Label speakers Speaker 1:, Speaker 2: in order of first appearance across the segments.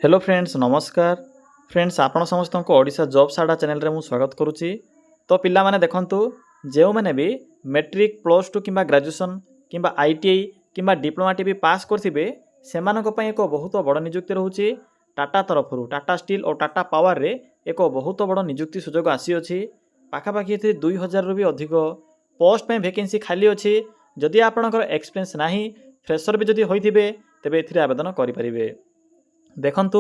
Speaker 1: Hello friends नमस्कार friends आपण समस्त को ओडिशा जॉब्स आडा चैनल रे मु स्वागत करुच्ची। तो पिला माने देखंतु जो मैंने भी मैट्रिक प्लस टू किंबा ग्रेजुएशन किंबा आईटीआई किंबा डिप्लोमा टी भी पास करथिबे सेमानक पई एक बहुत बड़ नियुक्ति रहउची। टाटा तरफ टाटा स्टील और टाटा पावर रे एक बहुत बड़ नियुक्ति सुजोग आसी अछि। पाखापाखि 2000 रु भी अधिक पोस्ट पे वैकेंसी खाली अछि। जदि आपणकर एक्सपीरियंस नाही फ्रेशर भी जदि होइथिबे तेबे एथिरे आवेदन करि परिबे। देखंतु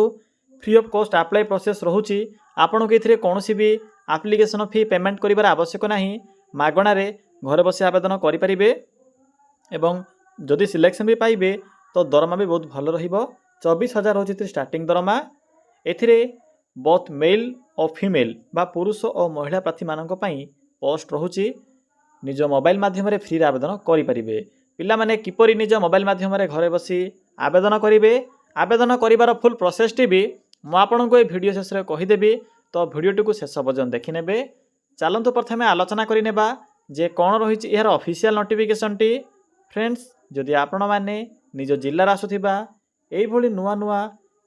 Speaker 1: free of cost apply process रहउची। आपन को एथिरे कोनोसी भी एप्लिकेशन फी पेमेंट करिवार आवश्यक नाही। मागणा रे घरे बसी आवेदन करि परिबे एवं जदि सिलेक्शन भी पाइबे तो दरमा भी बहुत भल रहिबो। 24,000 होची स्टार्टिंग दरमा। एथिरे बोथ मेल और फीमेल बा पुरुष और महिला प्रार्थी मानक पई पोस्ट रहउची। निज मोबाइल माध्यम रे फ्री आवेदन करि परिबे। पिला माने किपरि निज मोबाइल माध्यम रे घरे बसी आवेदन करिवे आवेदन करिवार फुल प्रोसेस टी भी मु आपनको ए वीडियो शेष रे कहिदेबी। तो वीडियो को शेष पर्यंत देखिनेबे। चलंतु प्रथमे आलोचना करिनेबा जे कोन रहिछि एहर ऑफिशियल नोटिफिकेशन टी। फ्रेंड्स जदि आपण माने निज जिल्ला आसुथिबा एई भली नुआ नुआ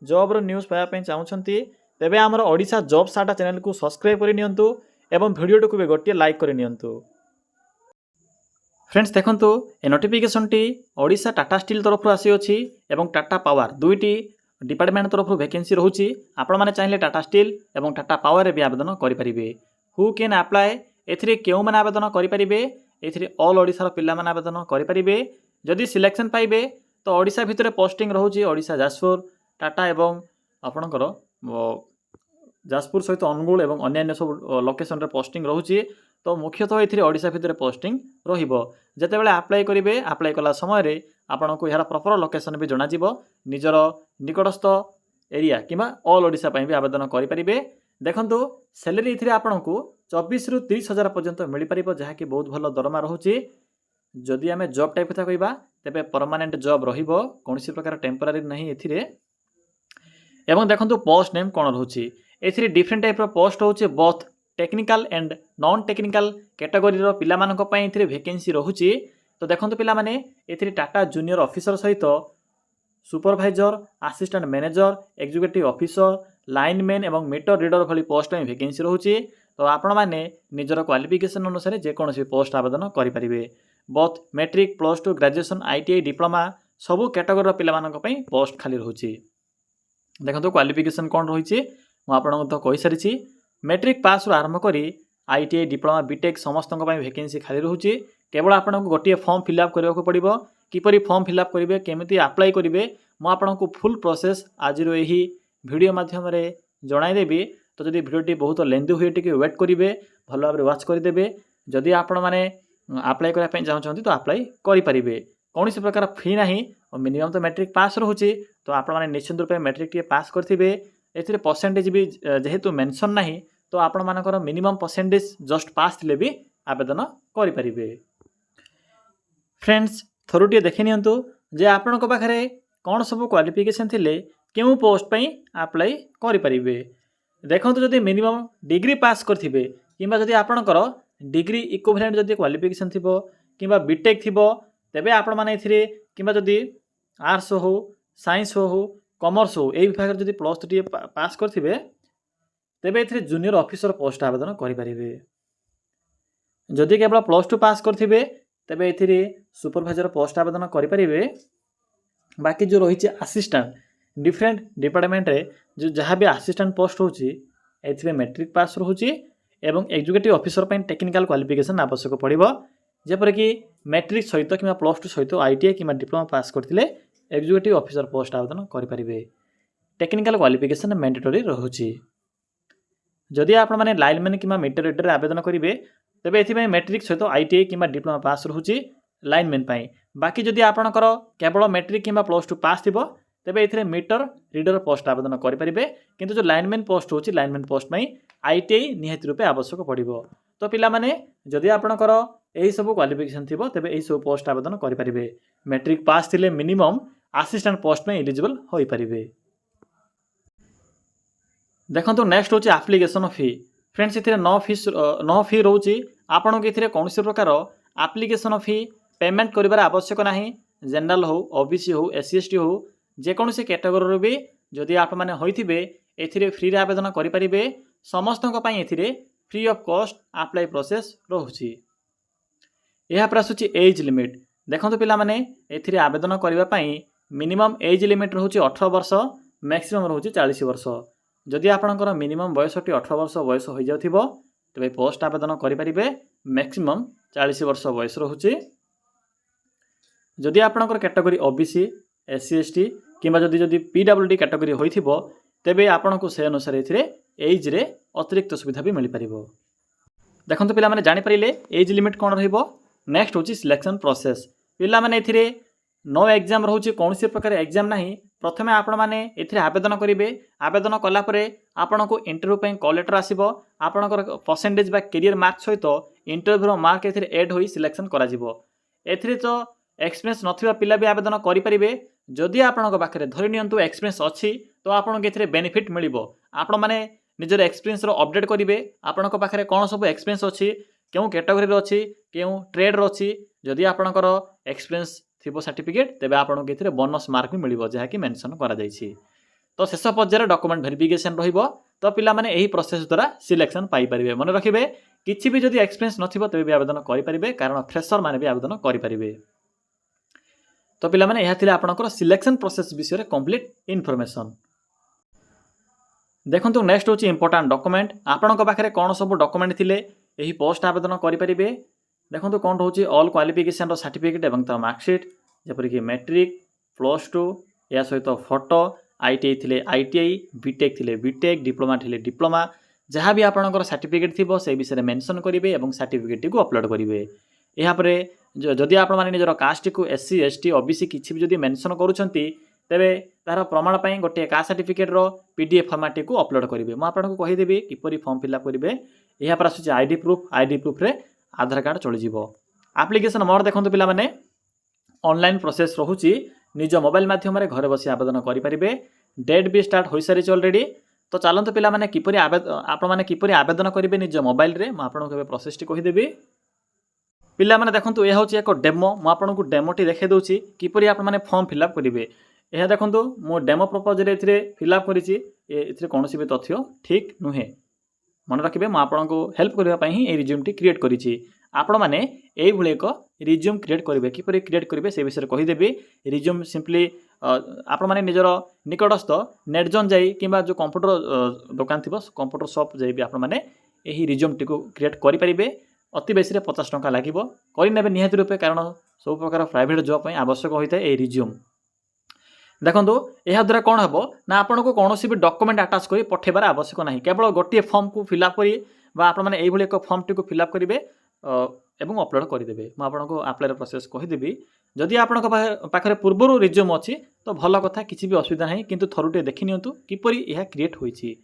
Speaker 1: जॉब रो न्यूज़ पाया पई चाहुछंती तेबे हमर ओडिशा जॉब्स आडा चैनल को सब्सक्राइब करि नियंतु एवं वीडियो को भी गोटे लाइक करि नियंतु। फ्रेंड्स देखंतु ए नोटिफिकेशन टी ओडिशा टाटा स्टील तरफ आसी अछि एवं टाटा पावर दुईटी डिपार्टमेंट तरफ वैकेंसी रहउची। आपण माने चाहिले टाटा स्टील एवं टाटा पावर रे भी आवेदन करि परिबे। हु कैन अप्लाई एथिरे केउ माने आवेदन करि परिबे। एथिरे ऑल ओडिसा रो पिल्ला माने आवेदन करि परिबे। जदि सिलेक्शन पाइबे तो ओडिसा भितरे पोस्टिंग रहउची। ओडिशा जाजपुर टाटा एवं आपणकर जाजपुर सहित अनुगुल एवं अन्य सब लोकेशन रे पोस्टिंग रहउची। तो मुख्यतः एथिरे ओडिशा भितरे पोस्टिंग रहिबो। जेतेबेले अप्लाई करिवे अप्लाई कला समय रे आपनको यार प्रॉपर लोकेशन भी जणा जिवो। निजर निकटस्थ एरिया किबा ऑल ओडिशा पई भी आवेदन करि परिबे। देखंतु सैलरी एथिरे आपनको 24 रु 30,000 पर्यंत मिली परिबो जहा कि बहुत भलो दरमा रहउची। जदि हमें जॉब टाइप कथा कहिबा तेबे परमानेंट जॉब रहिबो कोनोसी प्रकार टेम्पररी नहीं एथिरे। एवं देखंतु पोस्ट नेम कोन रहउची एथिरे डिफरेंट टाइप रो पोस्ट होउची। Both technical and non technical category रो पिला मानक पई एथिरे वैकेंसी रहउची। तो देखंतु पिला माने एथिरे टाटा जूनियर ऑफिसर सहित supervisor assistant manager executive officer lineman एवं मीटर रीडर भली पोस्ट में वैकेंसी रहउची। तो आपण माने निजर क्वालिफिकेशन अनुसार जे कोनोसी पोस्ट आवेदन करि परिबे। Both matric plus two graduation ITI diploma सबु कैटेगरी रो पिला मानक पई पोस्ट खाली रहउची। देखंतु क्वालिफिकेशन कोन रहिछि मु आपनको तो कहि सारिछि। मैट्रिक पास रु आरंभ करी आईटीआई डिप्लोमा बीटेक समस्त वैकेंसी खाली रहउची। केवल आपको गोटे फॉर्म फिलअप करने पड़ो। किपरि फॉर्म फिलअप करेंगे केमिति अप्लाई करेंगे मु आपको फुल प्रोसेस आज यही वीडियो माध्यम जनईदेवी। तो जदि वीडियोटी बहुत लेंदी हुए टी वेट करेंगे भल भाव वाच करदे। जदि आपण मैंने अप्लाई करने चाहते तो अप्लाई करेंगे। कौन सी प्रकार फी ना और मिनिमम तो मैट्रिक पास रोचे। तो आपने निश्चित रूप मैट्रिक टी पास करेंगे। ए परसेंटेज भी जेहेतु मेंशन ना तो आपण मानकर मिनिमम परसेंटेज जस्ट पास थिले भी आवेदन करेंगे। फ्रेंड्स थरुटिए देखि नियंतु जे आपण पाखे कौन सब क्वालिफिकेशन थिले केउ पोस्ट पई अप्लाई करि परिबे। देखंतु जदि मिनिमम डिग्री पास करथिबे किंबा जदि आपणकर डिग्री इक्विवेलेंट जदि क्वालिफिकेशन थिबो किंबा बीटेक थिबो तेबे आपण माने एथिरे किंबा जदि आर्ट्स हो साइंस हो कॉमर्स हो एई विभाग जदि प्लस 3 पास करथिबे तेबे एथिरे जूनियर ऑफिसर पोस्ट आवेदन करि परिबे। जदि केवल प्लस 2 पास करथिबे तेबे एथिरे सुपरवाइजर पोस्ट आवेदन करि परिबे। बाकी जो रही असिस्टेंट डिफरेंट डिपार्टमेंट रे जो जहाँ भी असिस्टेंट पोस्ट होची एथिरे मैट्रिक पास रहउची एवं एग्जीक्यूटिव ऑफिसर पई टेक्निकल क्वालिफिकेशन आवश्यक पड़िबो। जेपर कि मैट्रिक सहित कि प्लस 2 सहित आईटीआई कि डिप्लोमा पास करथिले एग्जीक्यूटिव ऑफिसर पोस्ट आवेदन करि परिबे। टेक्निकल क्वालिफिकेशन मैंडेटरी रहउची। जदि आपण माने लाइनमैन कि मीटर रीडर आवेदन करेंगे तेबे एथिपई मैट्रिक सहित आईटीआई कि डिप्लोमा पास रहउची लाइनमैन पई। बाकी जदि आपणकर केवल मैट्रिक कि प्लस 2 पास थिबो तेबे एथिरे मीटर रीडर पोस्ट आवेदन करि परिबे। किंतु जो लाइनमैन पोस्ट होची लाइनमैन पोस्ट पई आईटीआई निहाती रूपे आवश्यक पड़िबो। तो पिला माने जदि आपणकर एही सब क्वालिफिकेशन थिबो तेबे एही सब पोस्ट आवेदन करि परिबे। मैट्रिक पास थिले मिनिमम असिस्टेंट पोस्ट में एलिजिबल होई परिबे। देखंतु नेक्स्ट होची एप्लिकेशन फी। फ्रेंड्स इथिरे नो फी रहउची। आपण के इथिरे कोनोसी प्रकार एप्लिकेशन फी पेमेंट करिवार आवश्यक नाही। जनरल हो ओबीसी हो एससी एसटी हो जेकोसी कैटेगोरी भी जदि आपने होइथिबे एथिरे फ्री रे आवेदन करें समस्त एथिरे free of cost apply process रोचे। यहाँ पर आसूची एज लिमिट। देखो पिला माने एथिरे आवेदन करने मिनिमम एज लिमिट रोचे 18 वर्ष, मैक्सिमम रोचे 40 वर्ष। जदि आपणकर मिनिमम बयसटी 18 वर्ष बयस हो जाउथिबो तेबे पोस्ट आवेदन करें, मैक्सिमम 40 वर्ष बयस रोचे। जदि आपणकर कैटेगरी ओबीसी, एससी एसटी किंबा जदि पीडब्ल्यूडी कैटेगरी होइथिबो तेबे आपनको से अनुसार एथिरे एज रे अतिरिक्त सुविधा भी मिल पारिबो। देखंतु पिला माने जानि परिले एज लिमिट कोन रहइबो। नेक्स्ट होची सिलेक्शन प्रोसेस। पिला माने एथिरे नो एग्जाम रहउची, कोनोसी प्रकार एग्जाम नाही। प्रथमे आपण माने एथिरे आवेदन करिवे। आवेदन कला परे आपनको इंटरव्यू पय कॉल लेटर आसीबो। आपनकर परसेंटेज बा करियर मार्क सहित इंटरव्यू रो मार्क एथिरे ऐड होई सिलेक्शन करा जिवो। एथिरे तो एक्सपीरियंस नथिबा पिला भी आवेदन करि परिबे। जदि आपनक पाखरे धरि नियंतु एक्सपीरियंस अछि तो आपनको एथिरे बेनिफिट मिलिबो। आपण माने निजर एक्सपीरियंस रो अपडेट करिवे। आपनक पाखरे कोन सब एक्सपीरियंस अछि, केउ कैटेगरी रो अछि, केउ ट्रेड रो अछि। जदि आपनकर एक्सपीरियंस थिबो सर्टिफिकेट तेबे आपनको एथिरे बोनस मार्क भी मिलिबो जहा कि मेंशन करा जायछि। तो शेष पर्यायर डॉक्यूमेंट वेरिफिकेशन रहिबो। तो पिला माने एही प्रोसेस द्वारा सिलेक्शन पाई परिबे। मन रखिबे किछि भी जदि एक्सपीरियंस नथिबो तेबे भी आवेदन करि परिबे, कारण फ्रेशर माने भी आवेदन करि परिबे। तो पिला माने यहा थिले आपनकर सिलेक्शन प्रोसेस विषय रे कंप्लीट इन्फॉर्मेशन। देखंतु नेक्स्ट होची इंपोर्टेंट डॉक्यूमेंट। आपनक पाखरे कोन सब डॉक्यूमेंट थिले एही पोस्ट आवेदन करि परिबे। देखंतु कोन होची ऑल क्वालिफिकेशन रो सर्टिफिकेट एवं त मार्कशीट, जेपरि कि मैट्रिक, +2 या सहित फोटो, आईटीआई थिले आईटीआई, बीटेक थिले बीटेक, डिप्लोमा थिले डिप्लोमा, जहाँ भी आपनकर सर्टिफिकेट थिबो से विषय मेंशन करिवे एवं सर्टिफिकेट को अपलोड करिवे। यहाँ पर जदि आपण माने निजर कास्ट को एससी एसटी ओबीसी किछि भी जदि मेंशन करूछंती तेबे तार प्रमाण पई गोटे कास्ट सर्टिफिकेट रो पीडीएफ फॉर्मेट को अपलोड करिवे। म आपनको कहि देबी किपरि फॉर्म फिलअप करिवे। यहाँ पर आसुची आईडी प्रूफ रे आधार कार्ड चली जिवो। एप्लिकेशन मोड देखंतु पिला माने ऑनलाइन प्रोसेस रहूची। निज मोबाइल माध्यम रे घरे बसी आवेदन करि परिबे। डेट भी स्टार्ट होई सारी ऑलरेडी। तो चलंतु पिला माने किपरि आपण माने किपरि आवेदन करिवे निज मोबाइल रे। म आपनको केबे प्रोसेस टी कहि देबी। पिला माने देखंतु ए होची एको डेमो। म आपनको डेमो टी देखे दोची किपरि आपण माने फॉर्म फिलअप करिवे। यह देखंतु मो डेमो प्रपोज रे एथिरे फिलअप करिछि। एथिरे कोनोसी भी तथ्य ठीक नुहे। मन रखिबे म आपनको हेल्प करबा पई ही ए रिज्यूम टी क्रिएट करिछि। आपण माने एई भले एक रिज्यूम क्रिएट करिवे। किपरि क्रिएट करिवे से विषय कहि देबी। रिज्यूम सिंपली आपण माने निजर निकटस्थ नेट जोन जाई किबा जो कंप्यूटर दुकान थिबो कंप्यूटर शॉप जाई भी आपण माने एही रिज्यूम टी को क्रिएट करि परिबे। अति बेसी रे 50 टंका लागिबो। करि नेबे निहाती रूपे, कारण सब प्रकार प्राइवेट जॉब पई आवश्यक होइते ए रिज्यूम। देखंतु एहा द्वारा कोन हबो ना आपनको कोनोसी भी डॉक्यूमेंट अटैच करी पठेबार आवश्यक नाही। केवल गोटे फॉर्म को फिलअप करी बा आपण माने एई भले एक फॉर्म टी को फिलअप करिवे एवं अपलोड करि देबे। म आपनको अप्लाई प्रोसेस कहि देबी। जदि आपनको पाखरे पूर्वरु रिज्यूम अछि तो भलो कथा, किछि भी असुविधा नाही। किंतु थरुटे देखि नियंतु किपरि एहा क्रिएट होइछि।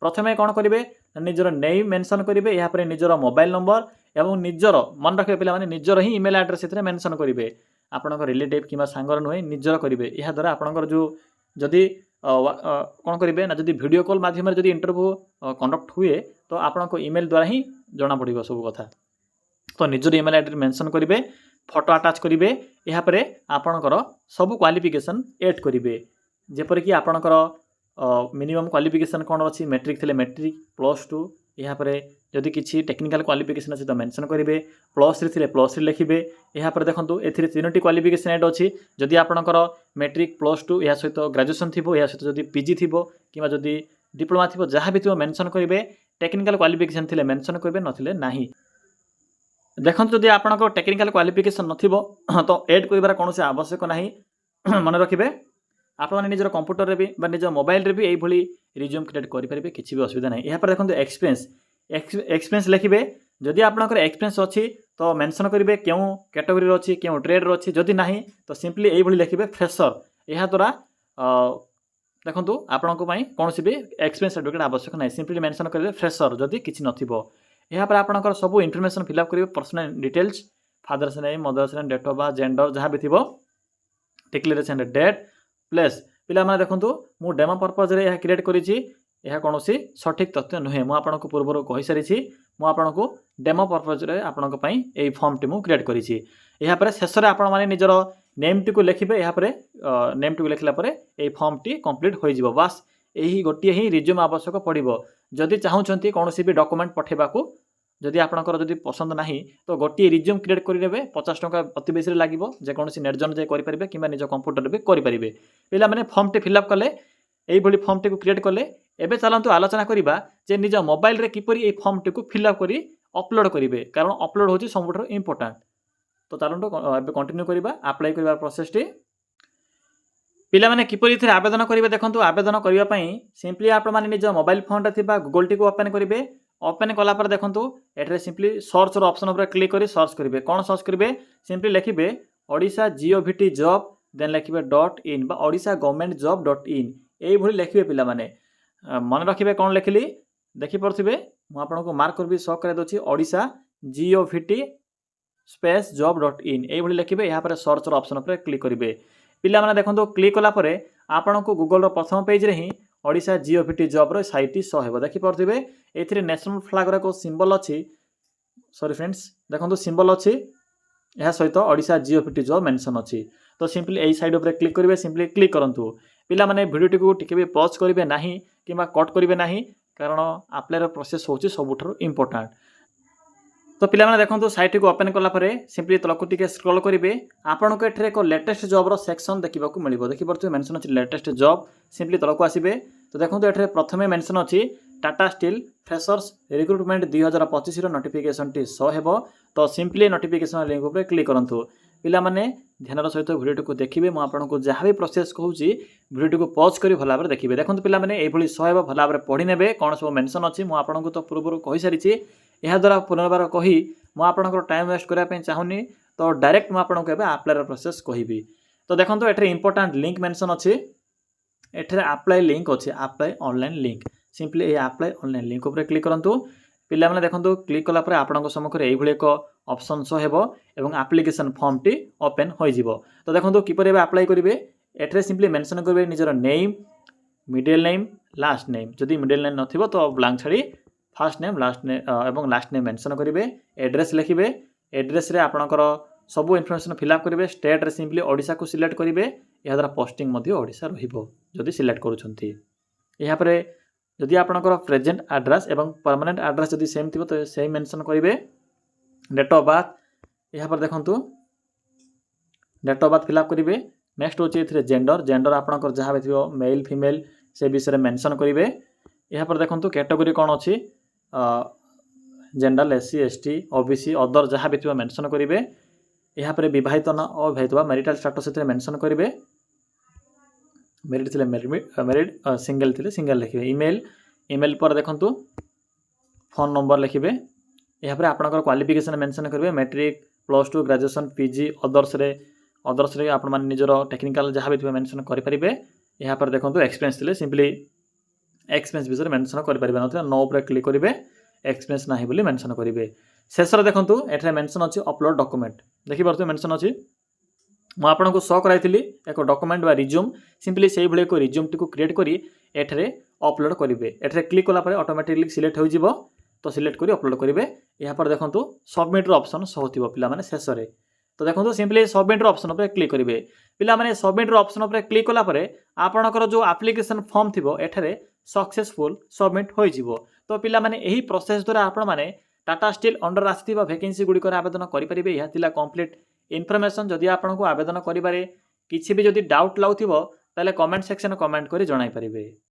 Speaker 1: प्रथमे कोन करिवे निजर नेम मेंशन करिवे। या पर निजर मोबाइल नंबर एवं निजर मन रखिबे पिला माने निजर ही ईमेल एड्रेस एथरे मेंशन करिवे। आपनकर रिलेटिव किबा सांगर नुहे निजर करिवे। या द्वारा आपनकर जो जदि कोन करिवे ना जदि वीडियो कॉल माध्यम रे जदि इंटरव्यू कंडक्ट हुए तो आपनको ईमेल द्वारा ही जणा पड़िबो सब कथा। तो निजर ईमेल एड्रेस मेंशन करिवे, फोटो अटैच करिवे। या पर आपनकर सब क्वालिफिकेशन ऐड करिवे। जेपर कि आपनकर मिनिमम क्वालिफिकेशन कोन अछि, मैट्रिक थिले मैट्रिक, +2 यहाँ पर जदि किसी टेक्निकल क्वालिफिकेशन अच्छी तो मेंशन करेंगे। +3 थिले +3 लिखिबे। यहाँ पर देखंतु एथिरे 3टी क्वालिफिकेशन ऐड अछि। जदि आपनकर मैट्रिक +2 या सहित ग्रेजुएशन थिबो, या सहित जदि पीजी थिबो किबा जदि डिप्लोमा थिबो, जहाँ भी थिबो मेंशन करेंगे। टेक्निकल क्वालिफिकेशन थिले मेंशन करेंगे, नथिले नाही। देखंतु जदि आपनकर टेक्निकल क्वालिफिकेशन नथिबो तो ऐड करिवार कोनोसी आवश्यक नाही। मन रखिबे आपण माने निजर कंप्यूटर रे भी बा निजर मोबाइल रे भी एई भली रिज्यूम क्रिएट करि परिबे, किछि भी असुविधा नाही। यहाँ पर देखंतु एक्सपीरियंस लिखिबे। जदि आपनकर एक्सपीरियंस अछि तो मेंशन करिवे केउ कैटेगरी रो अछि, केउ ट्रेड रो अछि। जदि नाही तो सिंपली एई भली लिखिबे फ्रेशर। यहाँ द्वारा देखंतु आपनको पई कोनोसी भी एक्सपीरियंस सर्टिफिकेट आवश्यक नाही। सिंपली मेंशन करिवे फ्रेशर जदि किछि नथिबो। यहाँ पर आपनकर सब इन्फॉर्मेशन फिलअप करिवे। Personal details, father's name, mother's name, date of birth, gender जहाँ भी थिबो, डिक्लेरेशन डेट, प्लेस। पिला माने देखंतु मु डेमो पर्पज रे यह क्रिएट करिछि। यह कोनोसी सठिक तथ्य नुहे। मु आपनको पूर्वरो कहि सारिछि। मु आपनको डेमो पर्पज रे आपनको पई एई फॉर्म टी मु क्रिएट करिछि। यहाँ पर शेष रे आपण माने निजर नेमटी को लिखे यहाँ नेमटी को लिखला ये फर्मटी कंप्लीट हो बास यही गोटे ही रिज्यूम आवश्यक पड़ो जदि चाहूँगी कौन भी डॉक्यूमेंट पठेबाकू जदि आपंकर जदि पसंद ना तो गोटे रिज्यूम क्रिएट करेंगे 50 टंका अति बेसी लगे जेकोसी निर्जन जाए करेंगे कि निज कंप्यूटर भी करेंगे पिला मैंने फर्मटी फिलअप कले यही फर्मटी को क्रिएट कले एबे चलतु आलोचना करवा जे निज मोबाइल रे किपरि ए फर्मटी को फिलअप करी अपलोड करेंगे कारण अपलोड होची सबुठ इंपोर्टाट तो चलतु एबे कंटिन्यू करवा अप्लाई करवा प्रोसेस टी पिला माने किपरि इथे आवेदन करेंगे देखंतु आवेदन करबा पई सिंपली आपण माने निज मोबाइल फोन रे थिबा गूगल टी को ओपन करेंगे ओपन कला पर देखंतु एठरे सिंपली सर्च रो ऑप्शन ऊपर क्लिक करी सर्च करेंगे कौन सर्च करेंगे सिंपली लिखिबे ओडिशा जिओवीटी जॉब देन लिखिबे .in बा ओडिशा गवर्नमेंट जॉब .in एई भली लिखिबे पिला माने मन रखिबे कौन लिखिली देखि परथिबे मु आपनको मार्क करबी शो करे दोछि ओडिशा जिओवीटी स्पेस जॉब .in एई भली लिखिबे यहाँ पर सर्च रो ऑप्शन ऊपर क्लिक करेंगे पिला माने देखंतु क्लिक कला परे आपनको गूगल रो प्रथम पेज रे ही ओडिशा जिओवीटी जॉब रो साइट शो हेबो देखि परथिबे एथिरे नेशनल फ्लैग रो सिंबल अछि सॉरी फ्रेंड्स देखंतु सिंबल अछि यह सहित ओडिशा जिओवीटी जॉब मेंशन अछि तो सिंपली एई साइड ऊपर क्लिक करेंगे सिंपली क्लिक करंतु पिला माने वीडियो टी को टिके भी पॉज करेंगे नाही किबा कट करेंगे नाही कारण अप्लाई रो प्रोसेस होची सबुठरो इंपोर्टेंट तो पिला माने देखंतु साइट को ओपन कला परे सिंपली तलको टिके स्क्रॉल करेंगे आपनको एठरे एक लेटेस्ट जॉब रो सेक्शन देखिबाकू मिलिबो देखि परथु मेंशन अछि लेटेस्ट जॉब सिंपली तलको आसीबे तो देखंतु एठरे प्रथमे मेंशन अछि टाटा स्टील फ्रेशर्स रिक्रुटमेंट 2025 रो नोटिफिकेशन टी शो हेबो तो सिंपली नोटिफिकेशन लिंक ऊपर क्लिक करंतु पिला माने ध्यान सहित वीडियो को देखिबे मु आपनको जहाँ भी प्रोसेस कहूची वीडियो को पॉज करी भला भाबरे देखिबे देखंतु पिला माने एभली शो हेबो भला भाबरे पढि नेबे कोन सब मेंशन अछि मु आपनको तो पूर्वरु कहि सारिछि यह द्वारा पुनर्बार कही मु आपनको टाइम वेस्ट करिया पे चाहुनी तो डायरेक्ट मु आपनको एबे अप्लाई प्रोसेस कहिबी तो देखंतु एठरे इंपोर्टेंट लिंक मेंशन अछि एठरे अप्लाई लिंक अछि अप्लाई ऑनलाइन लिंक सिंपली ए अप्लाई ऑनलाइन लिंक ऊपर क्लिक करंतु पिला माने देखंतु क्लिक कला परे आपनको सम्मुखरे एई भली एक ऑप्शन शो हेबो एवं एप्लिकेशन फॉर्म टी ओपन होई जिवो तो देखंतु किपरि एबे अप्लाई करिवे एठरे सिंपली मेंशन करिवे निजर name middle name last name जदि मिडिल नेम नथिबो तो ब्लैंक छाडी फर्स्ट नेम लास्ट नेम एवं लास्ट नेम मेंशन करेंगे एड्रेस लिखिबे एड्रेस रे आपणकर सब इनफॉरमेशन फिलअप करेंगे स्टेट रे सिंपली ओडिशा को सिलेक्ट करेंगे या द्वारा पोस्टिंग मध्य ओडिशा रहिबो जदि सिलेक्ट करूछंती यहाँ पर जदि आपणकर प्रेजेंट एड्रेस एवं परमानेंट एड्रेस जदि सेम थिबो तो सेम मेंशन करेंगे डेट ऑफ बर्थ यहाँ पर देखंतु डेट ऑफ बर्थ फिलअप करेंगे नेक्स्ट होची एथिरे जेंडर जेंडर आपणकर जहाँ भी थिबो मेल फीमेल से विषय मेंशन करेंगे यहाँ पर देखंतु कैटेगरी कौन अछि gender SC ST OBC other जहाँ भी थी मेंशन करेंगे यहाँ पर विवाहित न अविवाहित मैरिटल स्टेटस से मेंशन करेंगे मेरिड थे मेरिड सिंगल थे सिंगल लिखे ईमेल ईमेल पर देखंतु फोन नंबर लिखिबे यहाँ पर आपनकर क्वालिफिकेशन मेंशन करेंगे मैट्रिक +2 ग्रेजुएशन PG अदर्स रे आपण माने निजर टेक्निकल जहाँ भी थी मेंशन करि परिबे यहाँ पर देखंतु एक्सपीरियंस थे सिंपली एक्सपीरियंस विषय मेंशन कर परिबे नथि नो ऊपर क्लिक करेंगे एक्सपीरियंस नाही बोली मेंशन करेंगे शेषर देखंतु एठरे मेंशन अछि अपलोड डॉक्यूमेंट देखि परतु मेंशन अछि मु आपनको शो कराइथिली एक डॉक्यूमेंट बा रिज्यूम सिंपली सेही भले को रिज्यूम टी को क्रिएट करी एठरे अपलोड करेंगे एठरे क्लिक कला परे ऑटोमेटिकली सिलेक्ट हो जिवो तो सिलेक्ट करी अपलोड करेंगे यहाँ पर देखंतु सबमिट रो ऑप्शन शो होतिबो पिला माने शेषरे तो देखंतु सिंपली सबमिट रो ऑप्शन ऊपर क्लिक करेंगे पिला माने सबमिट रो ऑप्शन ऊपर क्लिक कला परे आपनकर जो एप्लिकेशन फॉर्म थिबो एठरे सक्सेसफुल सबमिट हो जिवो तो पिला माने एही प्रोसेस द्वारा आपण माने टाटा स्टील अंडर आस्थिबा वैकेंसी गुडी कर आवेदन करि परिबे यह तिला कंप्लीट इन्फॉर्मेशन जदि आपनको आवेदन करिबारे किछि भी जदि डाउट लाउथिबो ताले कमेंट सेक्शन कमेंट करी जणाई परिबे।